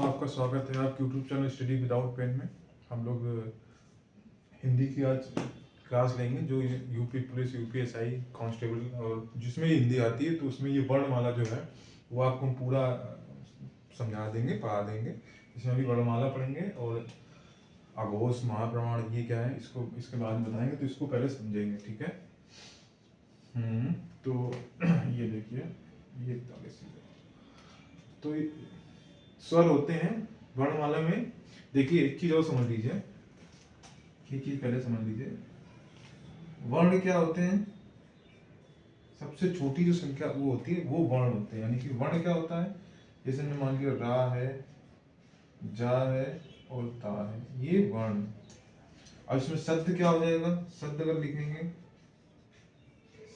दोस्तों, आपका स्वागत है आपके YouTube channel study without pen में। हम लोग हिंदी की आज क्लास लेंगे जो यूपी पुलिस, यूपीएसआई, कांस्टेबल और जिसमें ये हिंदी आती है तो उसमें ये वर्णमाला जो है वो आपको हम पूरा समझा देंगे, पढ़ा देंगे। इसमें अभी वर्णमाला पढ़ेंगे और अघोष, महाप्रमाण ये क्या है इसको इसके बाद में बताएंगे, तो इसको पहले समझेंगे, ठीक है। तो ये देखिए, ये तो स्वर होते हैं वर्णमाला में। देखिए एक चीज और समझ लीजिए, एक चीज पहले समझ लीजिए, वर्ण क्या होते हैं। सबसे छोटी जो संख्या वो होती है वो वर्ण होते हैं। यानी कि वर्ण क्या होता है, जैसे मैं मान लिया रा है, जा है और ता है, ये वर्ण। अब इसमें शब्द क्या हो जाएगा, शब्द अगर लिखेंगे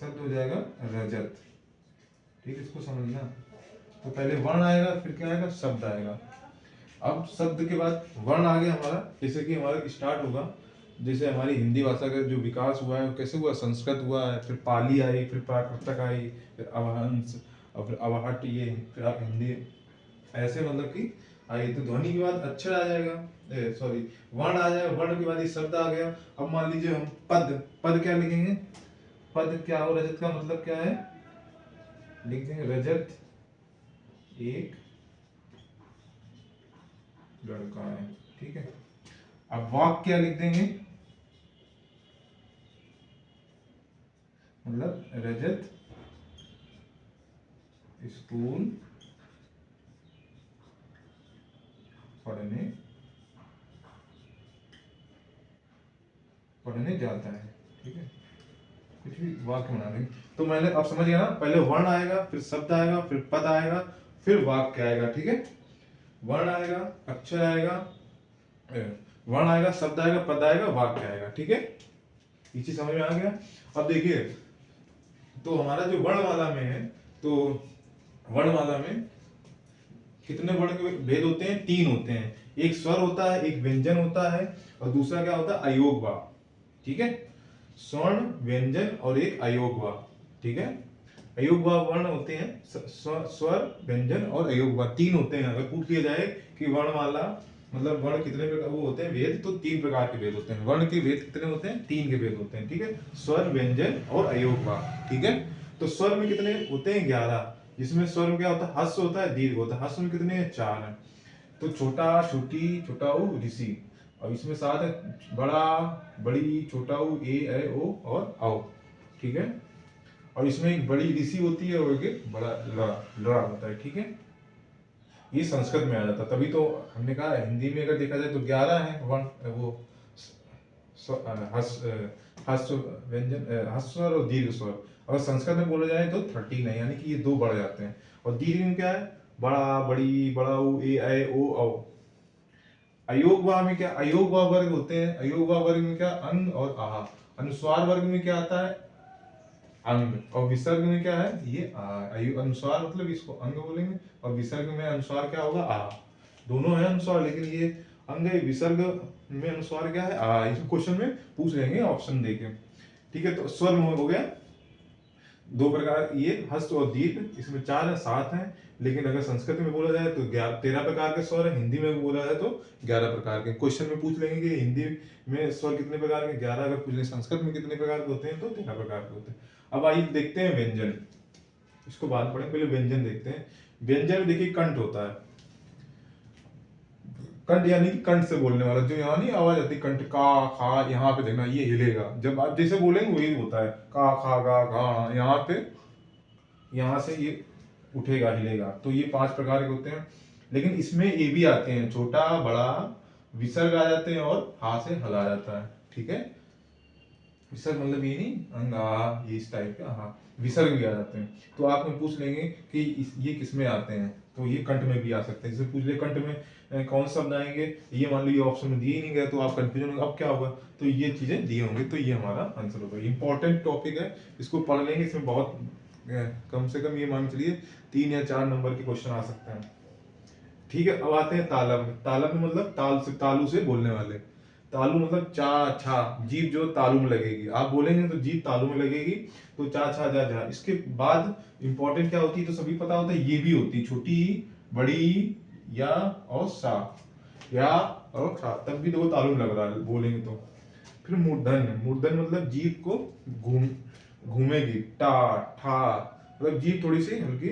शब्द हो जाएगा रजत। ठीक है, इसको समझना। तो पहले वर्ण आएगा, फिर क्या आएगा, शब्द आएगा। अब शब्द के बाद वर्ण आ गया हमारा, जैसे कि हमारा स्टार्ट होगा, जैसे हमारी हिंदी भाषा का जो विकास हुआ है कैसे हुआ, संस्कृत हुआ है, फिर पाली आई, फिर प्राकृतक आई, फिर अवहंस और फिर अवहट, ये फिर आप हिंदी ऐसे मतलब कि आई। तो ध्वनि के बाद अक्षर आ जाएगा, सॉरी वर्ण आ जाएगा, वर्ण के बाद ये शब्द आ गया। अब मान लीजिए हम पद, पद क्या लिखेंगे, पद क्या हो, रजत का मतलब क्या है, लिख देंगे रजत एक लड़का है। ठीक है, अब वाक क्या लिख देंगे, मतलब रजत स्कूल पढ़ने जाता है। ठीक है, कुछ भी वाक्य बना देंगे। तो मैंने अब समझ गया ना, पहले वर्ण आएगा, फिर शब्द आएगा, फिर पद आएगा, फिर वाक्य आएगा। ठीक है, वर्ण आएगा, अक्षर आएगा, वर्ण आएगा, शब्द आएगा, पद आएगा, वाक्य आएगा। ठीक है, ये चीज समझ में आ गया। अब देखिए, तो हमारा जो वर्णमाला में है, तो वर्णमाला में कितने वर्ण के भेद होते हैं, 3 होते हैं। एक स्वर होता है, एक व्यंजन होता है और दूसरा क्या होता है, अयोग भाव। ठीक है, स्वर्ण, व्यंजन और एक अयोग भाव। ठीक है, अयोग भाव वर्ण होते हैं, स्वर, व्यंजन और अयोग भाव 3 होते हैं। अगर पूछ लिया जाए कि वर्णमाला मतलब वर्ण कितने प्रकार वो होते हैं वेद, तो 3 प्रकार के वेद होते हैं। वर्ण के वेद कितने होते हैं, 3 के वेद होते हैं। ठीक है, स्वर, व्यंजन और अयोग भाव। ठीक है, तो स्वर में कितने होते हैं, 11। जिसमें स्वर में क्या होता है, हस्व होता है, दीर्घ होता है। हस्व में कितने हैं, 4 हैं। तो छोटा, छोटी, छोटा ऊ, ऋषि। और इसमें 7 है, बड़ा, बड़ी, छोटा ऊ, ए, ऐ, ओ और औ। ठीक है, और इसमें एक बड़ी ऋषि होती है और एक बड़ा लड़ा होता है। ठीक है, ये संस्कृत में आ जाता, तभी तो हमने कहा हिंदी में अगर देखा जाए तो 11 है वर्ण, वो हस्व, व्यंजन, हस्व स्वर और दीर्घ स्वर। अगर संस्कृत में बोला जाए तो 13 है, यानी कि ये 2 बढ़ जाते हैं। और दीर्घ में क्या है, बड़ा, बड़ी, बड़ाऊ, ए, ऐ, ओ, औ। अयोग भाव में क्या, अयोग भाव वर्ग होते हैं। अयोग भाव वर्ग में क्या, अंग और आहा। अनुस्वार वर्ग में क्या आता है, अंग। और विसर्ग में क्या है, ये अनुस्वार, मतलब इसको अंग बोलेंगे, और विसर्ग में अनुस्वार क्या होगा, आ। दोनों है अनुस्वार, लेकिन ये अंग है, विसर्ग में अनुस्वार क्या है, आ। इस क्वेश्चन में पूछ लेंगे ऑप्शन देके। ठीक है, तो स्वर में हो गया 2 प्रकार, ये हस्व और दीर्घ। इसमें 4 है, 7 है। लेकिन अगर संस्कृत में बोला जाए तो 13 प्रकार के स्वर है, हिंदी में बोला जाए तो 11 प्रकार के। क्वेश्चन में पूछ लेंगे कि हिंदी में स्वर कितने प्रकार के, 11। अगर पूछ लेंगे संस्कृत में कितने प्रकार के होते हैं, तो 13 प्रकार के होते हैं। अब आइए देखते हैं व्यंजन, इसको बाद पढ़ें, पहले व्यंजन देखते हैं। व्यंजन में देखिए कंठ होता है। कंठ यानी कि कंठ से बोलने वाला, जो यहाँ नहीं आवाज आती कंठ, का, खा, यहाँ पे देखना ये हिलेगा। जब आप जैसे बोलेंगे वही होता है, का, खा, गा, घा, यहाँ पे, यहाँ से ये उठेगा, हिलेगा। तो ये 5 प्रकार के होते हैं। लेकिन इसमें ये भी आते हैं, छोटा, बड़ा, विसर्ग आ जाते हैं और हा से हल आ जाता है। ठीक है, विसर्ग मतलब ये नहीं अंगा, ये इस टाइप का, हाँ विसर्ग भी आ जाते हैं। तो आप में पूछ लेंगे कि ये किस में आते हैं, तो ये कंठ में भी आ सकते हैं। जैसे पूछ ले कंठ में कौन शब्द आएंगे, ये मान लो ये ऑप्शन में दिए ही नहीं गए, तो आप कंफ्यूजन होंगे अब क्या होगा, तो ये चीजें दिए होंगे, तो ये हमारा आंसर होगा। इंपॉर्टेंट टॉपिक है, इसको पढ़ लेंगे। इसमें बहुत कम से कम ये मान चलिए 3 या 4 नंबर के क्वेश्चन आ सकते हैं। ठीक है, अब आते हैं तालब। तालब मतलब ताल से, तालू से बोलने वाले। तालु मतलब चा, छा, जीभ जो तालु में लगेगी, आप बोलेंगे तो जीभ तालु में लगेगी, तो चा, छा, जा, जा। इसके बाद इंपॉर्टेंट क्या होती है, तो सभी पता होता है, ये भी होती है, छोटी, बड़ी, या और सा, या और सा, तब भी देखो तालुम लग रहा है बोलेंगे तो। फिर मूर्धन्य, मूर्धन्य मतलब जीभ को घूमेगी, टा ठा, मतलब जीभ थोड़ी सी हल्की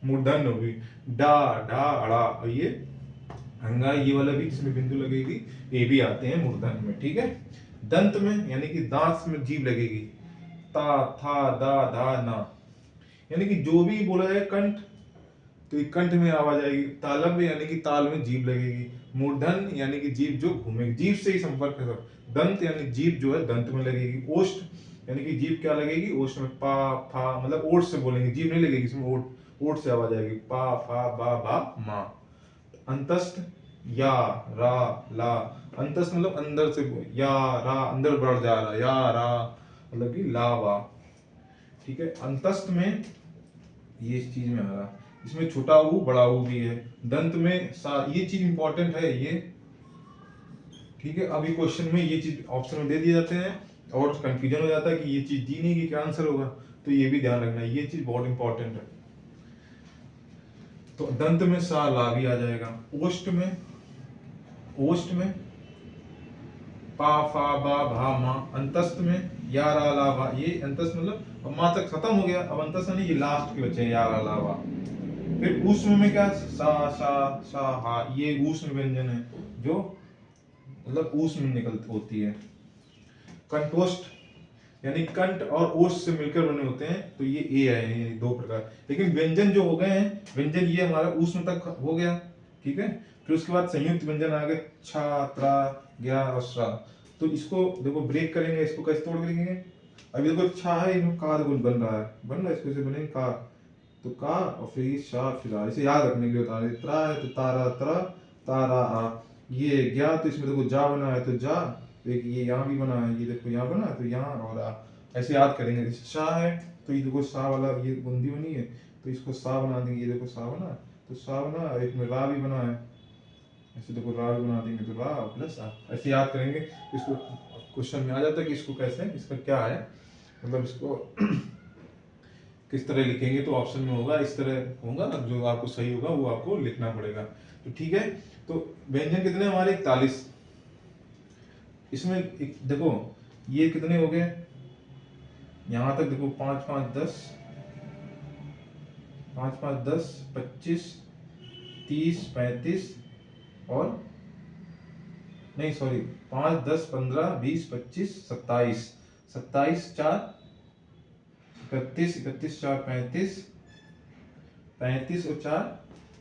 मूर्धन्य होगी, डा ढा अड़ा, और ये हंगा, ये वाला भी जिसमें बिंदु लगेगी, ये भी आते हैं मूर्धन्य में, ठीक है। दंत में यानी कि दांत में जीभ लगेगी, ता था दा धा ना, यानी कि जो भी बोला जाए कंठ तो ये कंठ में आवाज आएगी, तालम में यानी कि ताल में जीभ लगेगी, मूर्धन यानी कि जीभ जो घूमेगी, जीभ से ही संपर्क है सब, दंत यानी जीभ जो है दंत में लगेगी, ओष्ठ यानी कि जीभ क्या लगेगी, ओष्ठ में, पा फा मतलब ओठ से बोलेंगे, जीभ नहीं लगेगी इसमें, ओठ, ओठ से आवाज आएगी, पा फा बा भा मा। अंतस्थ या रा ला, अंतस्थ मतलब अंदर से, या रा अंदर बढ़ जा रहा, या रा मतलब कि ला वा, ठीक है। अंतस्थ में ये इस चीज में आ रहा, इसमें छोटा ऊ बड़ा ऊ भी है, दंत में सा, ये चीज इंपॉर्टेंट है ये, ठीक है। अभी क्वेश्चन में ये चीज ऑप्शन में दे दिए जाते हैं और कंफ्यूजन हो जाता है कि ये चीज दी नहीं कि क्या आंसर होगा, तो ये भी ध्यान रखना, ये चीज बहुत इंपॉर्टेंट है। तो दंत में सा ला भी आ जाएगा, ओष्ठ में, ओष्ठ में पा फा बा भा मा, अंतस्थ में या रा ला भा, ये अंतस्थ मतलब अब माँ तक खत्म हो गया, अब अंतस्थ नहीं, ये लास्ट के बच्चे या रा ला भा। फिर ऊष्म में क्या, सा सा सा हा, ये ऊष्म व्यंजन है जो मतलब ऊष्म निकल होती है। कंठोष्ठ यानी कंठ और ओष्ठ से मिलकर बने होते हैं, तो ये ए है, ये दो प्रकार। लेकिन व्यंजन जो हो गए हैं, व्यंजन ये हमारा ऊष्म तक हो गया, ठीक है। फिर उसके बाद संयुक्त व्यंजन आ गए, छा त्रा ज्ञा और श्रा, तो इसको देखो ब्रेक करेंगे, इसको कैसे तोड़ देंगे। अभी देखो छा है, इसमें का देखो बन रहा है, बन रहा है, इसको से बनेगा का, तो का और फिर शा फिर आ, इसे याद रखने के लिए बता रहे, त्रा है तो तारा त्रा, तारा आ, ये ज्ञा तो इसमें देखो जा बना है तो जा, तो एक ये यहाँ भी बना है, ये देखो यहाँ बना है तो यहाँ और आ, ऐसे याद करेंगे। जैसे शाह है तो ये देखो शाह वाला ये बूंदी बनी है, तो इसको सा बना देंगे, ये देखो सा बना, तो सा बना, एक में रा भी बना है, ऐसे देखो रा भी बना देंगे, तो रा प्लस आ, ऐसे याद करेंगे। इसको क्वेश्चन में आ जाता है कि इसको कैसे, इसका क्या है, मतलब इसको किस तरह लिखेंगे, तो ऑप्शन में होगा इस तरह होगा, जो आपको सही होगा वो आपको लिखना पड़ेगा, तो ठीक है। तो व्यंजन कितने हमारे 41, इसमें देखो ये कितने हो गए, यहां तक देखो 5 5 10, 5 5 10 25 30 35 और नहीं सॉरी 5 10 15 20 25 27, 27 4 31, 31 4 35, 35 और 4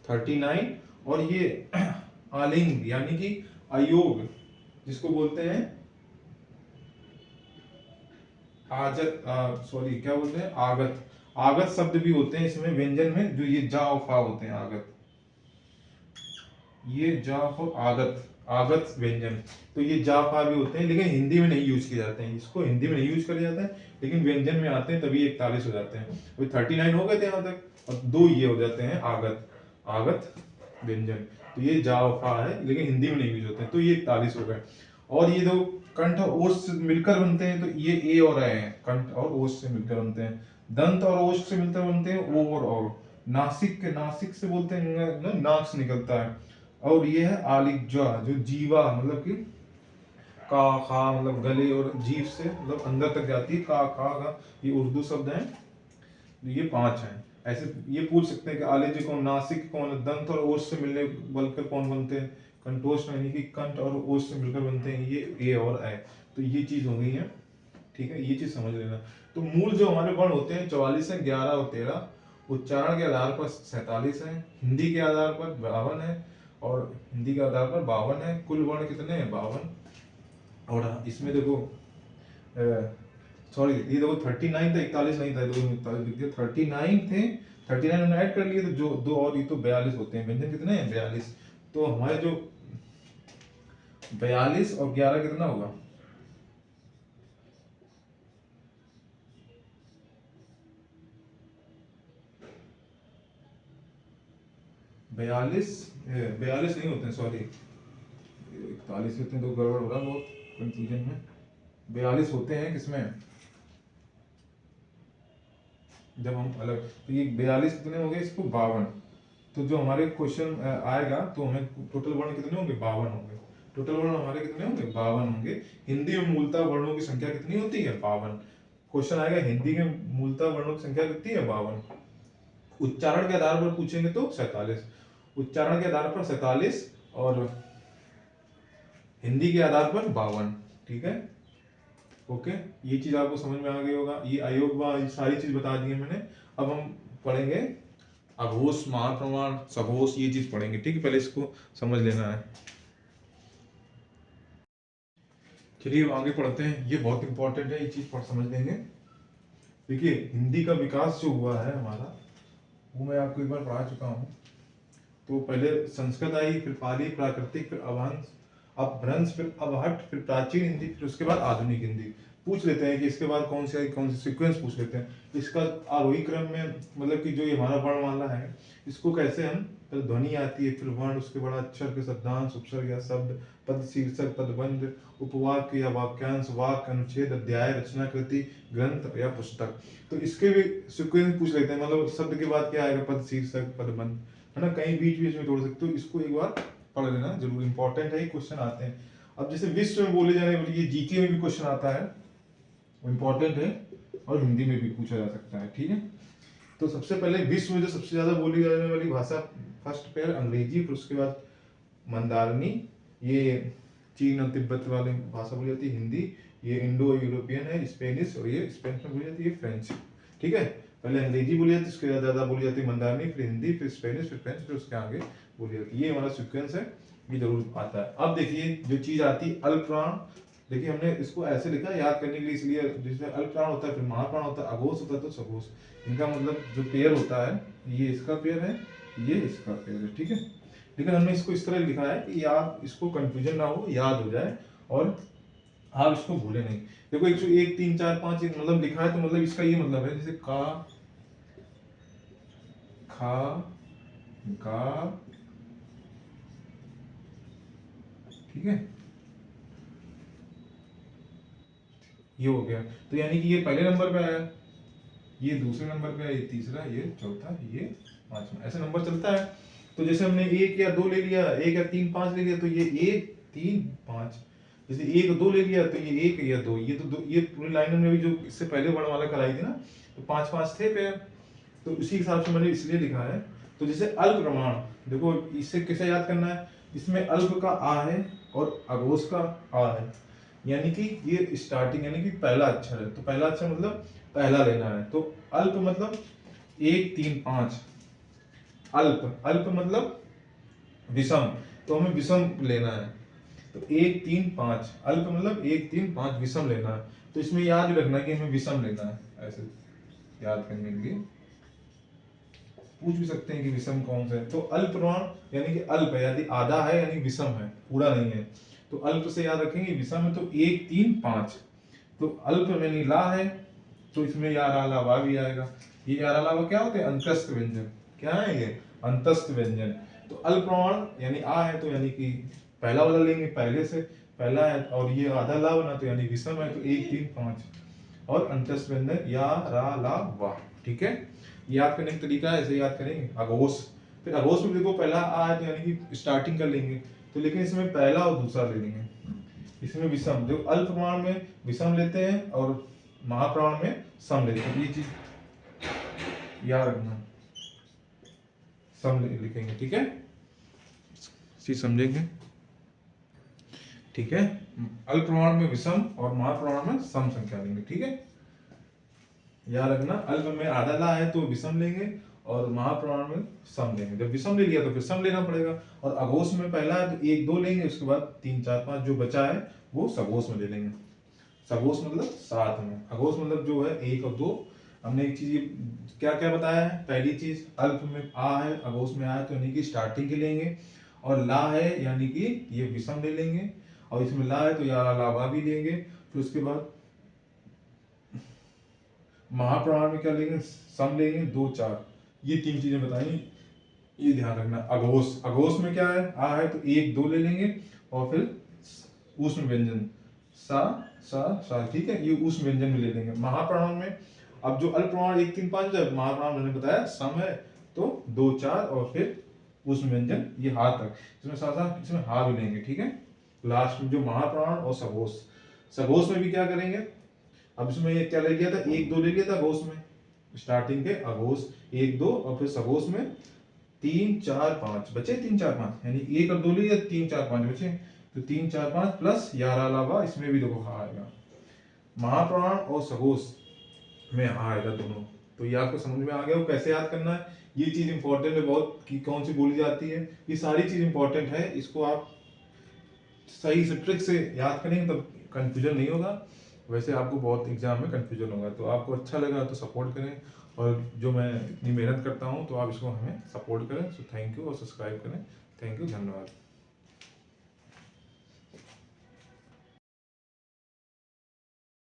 39, और ये आलिंग यानी कि अयोग जिसको बोलते हैं आजत, सॉरी क्या बोलते हैं, आगत, आगत शब्द भी होते हैं इसमें व्यंजन में, जो ये जा और फा होते हैं, आगत, ये जा और आगत, आगत व्यंजन, तो ये जा फा भी होते हैं, लेकिन हिंदी में नहीं यूज किए जाते हैं, इसको हिंदी में नहीं यूज किया जाता है, लेकिन व्यंजन में आते हैं, तभी 41 हो जाते हैं। तो 39 हो गए थे यहाँ तक, और दो ये हो जाते हैं आगत, आगत व्यंजन, तो ये जा और फा है, लेकिन हिंदी में नहीं यूज होते हैं, तो ये 41 हो गए। और ये दो कंठ और ओष्ठ से मिलकर बनते हैं, तो ये ए और ए हैं, कंठ और ओष्ठ से मिलकर बनते हैं। दंत और ओष्ठ से मिलकर बनते हैं ओ और। नासिक के, नासिक से बोलते हैं नाक से निकलता है। और ये है आलिज्वा, जो जीवा मतलब कि का खा मतलब गले और जीभ से मतलब अंदर तक जाती है, का ये उर्दू शब्द है, ये 5 हैं। ऐसे ये पूछ सकते हैं कि आलिज्य कौन, नासिक कौन, दंत और ओष्ठ से मिलने बलकर कौन बनते हैं, कंठोष्ठ यानी कि कंठ और ओष्ठ से मिलकर बनते हैं, ये ए और ए, तो ये चीज हो गई है, ठीक है, ये चीज समझ लेना। तो मूल जो हमारे वर्ण होते हैं 44 है, 11 और 13, उच्चारण के आधार पर 47 है, हिंदी के आधार पर 52 है, और हिंदी के आधार पर 52 है, कुल वर्ण कितने हैं 52। और इसमें देखो सॉरी ये देखो 39 था, 41 नहीं था, दो 41 लिख दिया, 39 थे, 39 हमने ऐड कर लिए, तो जो दो और ये तो 42 होते हैं, व्यंजन कितने हैं 42, तो हमारे जो 42 और 11 कितना होगा, 42 42 नहीं होते हैं, सॉरी 41 होते हैं, तो गड़बड़ हो रहा है बहुत, कंफ्यूजन में 42 होते हैं किसमें, जब हम अलग, तो ये 42 कितने हो गए, इसको 52, तो जो हमारे क्वेश्चन आएगा तो हमें टोटल वर्ण कितने होंगे, 52 होंगे। टोटल वर्ण हमारे कितने होंगे, 52 होंगे। हिंदी में मूलतः वर्णों की संख्या कितनी होती है, 52। क्वेश्चन आएगा हिंदी के मूलतः वर्णों की संख्या कितनी है, 52। उच्चारण के आधार पर पूछेंगे तो 47, उच्चारण के आधार पर 47 और हिंदी के आधार पर 52। ठीक है, ओके, ये चीज आपको समझ में आ गई होगा। ये अयोग व ये सारी चीज बता दी है मैंने। अब हम पढ़ेंगे अघोष, महाप्रमाण, सघोष, ये चीज पढ़ेंगे। ठीक है, पहले इसको समझ लेना है। चलिए आगे पढ़ते हैं, ये बहुत इंपॉर्टेंट है, ये चीज पढ़ समझ लेंगे। देखिए हिंदी का विकास जो हुआ है हमारा, वो मैं आपको एक बार पढ़ा चुका हूँ। तो पहले संस्कृत आई, फिर पाली, प्राकृतिक, फिर अवंश, अपभ्रंश, फिर अवहट्ट, फिर प्राचीन हिंदी, फिर उसके बाद आधुनिक हिंदी। पूछ लेते हैं कि इसके बाद कौन सी सीक्वेंस पूछ लेते हैं। इसका आरोही क्रम में, मतलब कि जो ये हमारा वर्णमाला है, इसको कैसे हम, पहले ध्वनि आती है, फिर वर्ण, उसके बाद अक्षर के शब्दांश, उपसर्ग या शब्द, पद शीर्षक, पदबंध, उपवाक्य या वाक्यांश, वाक्य, अनुच्छेद, अध्याय, रचनाकृति, ग्रंथ या पुस्तक। तो इसके भी सीक्वेंस पूछ लेते हैं, मतलब शब्द के बाद क्या आएगा, पद शीर्षक, पदबंध, है ना, कहीं बीच बीच में तोड़ सकते हो। इसको एक बार पढ़ लेना जरूर, इंपॉर्टेंट है, क्वेश्चन आते हैं। अब जैसे विश्व में बोले जाने वाली, ये जीके में भी क्वेश्चन आता है, इंपॉर्टेंट है, और हिंदी में भी पूछा जा सकता है। ठीक है, तो सबसे पहले विश्व में जो सबसे ज्यादा बोली जाने वाली भाषा, फर्स्ट पेयर अंग्रेजी, फिर उसके बाद मंदारनी, ये चीन और तिब्बत वाली भाषा बोली जाती है। हिंदी ये इंडो यूरोपियन है, स्पेनिश, और ये स्पेनिश में बोली जाती है फ्रेंच। ठीक है, पहले अंग्रेजी बोली जाती है, उसके बाद ज्यादा बोली जाती है मंदारनी, फिर हिंदी, फिर स्पेनिश, फिर फ्रेंच, फिर उसके आगे बोली जाती है। ये हमारा सीक्वेंस है, ये जरूर आता है। अब देखिए जो चीज आती है अल्पप्राण, देखिए हमने इसको ऐसे लिखा याद करने के लिए, इसलिए जिसमें अल्पप्राण होता है, फिर महाप्राण होता है, अघोष होता है, तो सघोष। इनका मतलब जो पेयर होता है, ये इसका पेयर है, ये इसका पेयर है। ठीक है, लेकिन हमने इसको इस तरह लिखा है कि याद, इसको कंफ्यूजन ना हो, याद हो जाए और आप इसको भूले नहीं। देखो 101 3 4 5 मतलब लिखा है, तो मतलब इसका ये मतलब है, जैसे का, खा, गा, ठीक है, ये हो गया। तो यानी कि ये पहले नंबर पे आया, ये दूसरे नंबर पे आया, ये तीसरा, ये चौथा, ये पांचवा, ऐसे नंबर चलता है। तो जैसे हमने 1 या 2 ले लिया, 1 या 3 5 ले लिया, तो ये 1 3 5। जैसे 1 2 ले लिया, तो ये 1 या 2, ये तो ये पूरी लाइन में भी जो इससे पहले वर्णमाला कराई थी ना, तो 5 5 थे पेयर, तो उसी हिसाब से मैंने इसलिए लिखा है। तो जैसे अल्प प्रमाण, देखो इससे कैसे याद करना है, इसमें अल्प का आ है और अघोष का आ है, यानी कि ये स्टार्टिंग, यानी कि पहला अक्षर है, तो पहला अक्षर मतलब पहला लेना है। तो अल्प मतलब 1 3 5, अल्प, अल्प मतलब विषम, तो हमें विषम लेना है। तो 1 3 5 अल्प मतलब 1 3 5 विषम लेना है। तो इसमें याद रखना कि हमें विषम लेना है, ऐसे याद करने के लिए पूछ भी सकते हैं कि विषम कौन सा है। तो अल्प प्रमाण यानी कि अल्प है, यानी आधा है, यानी विषम है, पूरा नहीं है। तो अल्प से याद रखेंगे, विषम है तो 1 3 5। तो अल्प में ला है, तो इसमें या रा ला वा भी आएगा। ये या रा ला वा क्या होते हैं, अंतस्थ व्यंजन। क्या है ये, अंतस्थ व्यंजन। तो अल्प प्रमाण यानी आ है, तो यानी कि पहला वाला लेंगे, पहले से पहला है, और ये आधा ला बना, तो यानी विषम है, तो 1 3 5, और अंतस्थ व्यंजन या रा ला वा। ठीक है, याद करने का तरीका है, ऐसे याद करेंगे। अघोष, फिर अघोष में देखो पहला आ है, तो यानी कि स्टार्टिंग कर लेंगे, तो लेकिन इसमें पहला और दूसरा ले लेंगे। इसमें विषम, जो अल्प प्रमाण में विषम लेते हैं और महाप्रमाण में सम लेते हैं, ये चीज याद रखना, सम लिखेंगे। ठीक है, चीज समझेंगे। ठीक है, अल्प प्रमाण में विषम और महाप्रमाण में सम संख्या लेंगे। ठीक है, याद रखना, अल्प में आधा ला है तो विषम लेंगे, और महाप्रमाण में सम लेंगे। जब विषम ले लिया तो फिर सम लेना पड़ेगा। और अघोष में पहला है तो 1 2 लेंगे, उसके बाद 3 4 5 जो बचा है वो सघोष में ले लेंगे। सघोष मतलब साथ में, अघोष मतलब जो है 1 और 2। हमने एक चीज क्या क्या बताया है, पहली चीज अल्प में आ है, अघोष में आ है, तो यानी कि स्टार्टिंग के लेंगे, और ला है यानी कि ये विषम ले लेंगे, और इसमें ला है तो या ला वा भी लेंगे। फिर उसके बाद महाप्रमाण में क्या लेंगे, सम लेंगे, 2 4, ये 3 चीजें बताई, ये ध्यान रखना। अघोष, अघोष में क्या है, आ है तो 1 2 ले लेंगे, और फिर ऊष्म व्यंजन सा सा सा, ठीक है, ये ऊष्म व्यंजन में ले लेंगे। महाप्रमाण में अब जो अल्प प्रमाण 1 3 5, जब महाप्रमाण मैंने बताया सम है तो 2 4 और फिर उस व्यंजन ये हा तक, इसमें साथ साथ इसमें हा भी लेंगे, ठीक है। लास्ट में जो महाप्राण और सघोष, सघोष में भी क्या करेंगे, अब इसमें ये क्या ले लिया था, एक दो ले लिया था घोष में, स्टार्टिंग के अघोष एक दो, और फिर सघोष में तीन चार पांच बचे, तीन चार पांच, यानी एक और दो लिए, तीन चार पांच बचे, तो तीन चार पांच प्लस 11 अलावा इसमें भी देखो हा आएगा। महाप्राण और सघोष में हा आएगा दोनों। तो ये आपको समझ में आ गया वो कैसे याद करना है। ये चीज इंपॉर्टेंट है बहुत कि कौन सी बोली जाती है, ये सारी चीज इंपॉर्टेंट है, इसको आप सही से ट्रिक से याद करेंगे तो कंफ्यूजन नहीं होगा। वैसे आपको बहुत एग्जाम में कंफ्यूजन होगा, तो आपको अच्छा लगा तो सपोर्ट करें, और जो मैं इतनी मेहनत करता हूँ तो आप इसको हमें सपोर्ट करें। सो थैंक यू, और सब्सक्राइब करें। थैंक यू, धन्यवाद।